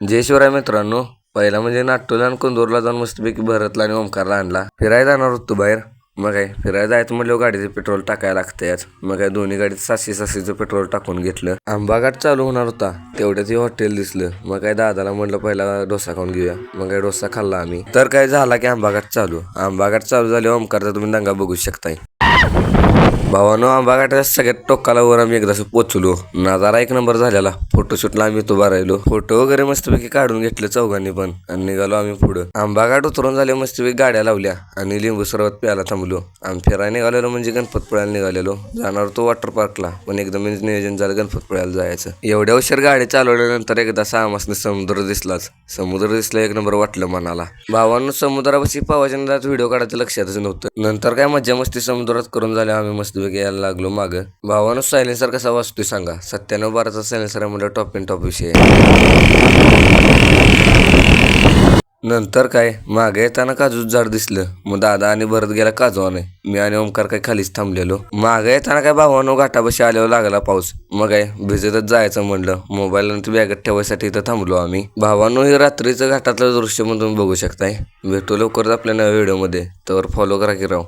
जय शिवराय मित्रांनो. पहिला म्हणजे नाट्टोला आणि कंदूरला जाऊन मस्तपैकी भरतला आणि ओमकारला आणला. फिरायला जाणार होतो बाहेर. मग काय फिरायला जायचं म्हटलं गाडीचं पेट्रोल टाकायला लागतंयच. मग काय दोन्ही गाडीत 700-700चं पेट्रोल टाकून घेतलं. आंबाघाट चालू होणार होता तेवढ्यात हे हॉटेल दिसलं. मग काय दादाला म्हटलं पहिला डोसा खाऊन घेऊया. मग काय डोसा खाल्ला आम्ही. तर काय झाला की आंबाघाट चालू झाले. ओमकारचा तुम्ही दंगा बघू शकताय. भावानो, आंबाघाटाच्या सगळ्यात टोकाला वर आम्ही एकदा पोचलो. नजारा एक नंबर झालेला. फोटोशूटला आम्ही तो राहिलो. फोटो वगैरे मस्तपैकी काढून घेतले चौघांनी पण आणि निघालो आम्ही पुढं. आंबाघाट उतरून झाले मस्तपैकी गाड्या लावल्या आणि लिंबू सरबत प्यायला थांबलो. आम्ही फिरायला निघालेलो म्हणजे गणपतपुळ्याला निघालेलो. जाणार तो वॉटर पार्कला, पण एकदम नियोजन झालं गणपतपुळ्याला जायचं. एवढ्या उशीर गाडी चालवल्यानंतर एकदा सामासने समुद्र दिसलाच. समुद्र दिसला एक नंबर वाटलं मनाला. भावांनो, समुद्रापाशी पावाच्या नंतर व्हिडिओ काढायचं लक्षातच नव्हतं. नंतर काय मज्जा मस्ती समुद्रात करून झाल्या आम्ही मस्तपैकी यायला लागलो मागं. भावानं सायलेन्सर कसा वाचतोय सांगा. 9712चा सायलेन्सर आहे म्हणजे टॉप इन टॉप विषय. नंतर काय मागे येताना काजूच झाड दिसलं. मग दादा आणि भरत गेला काजू आणाय. मी आणि ओमकार काय खालीच थांबलेलो. मागे येताना काय भावानो घाटापाशी आल्यावर लागला पाऊस. मग काय भिजतच जायचं म्हणलं. मोबाईल आणि बॅगेत ठेवायसाठी इथं थांबलो आम्ही. भावानो, हे रात्रीचं घाटातलं दृश्य म्हणून तुम्ही बघू शकताय. भेटू लवकरच आपल्या नव्या व्हिडिओमध्ये. तर फॉलो करा की राव.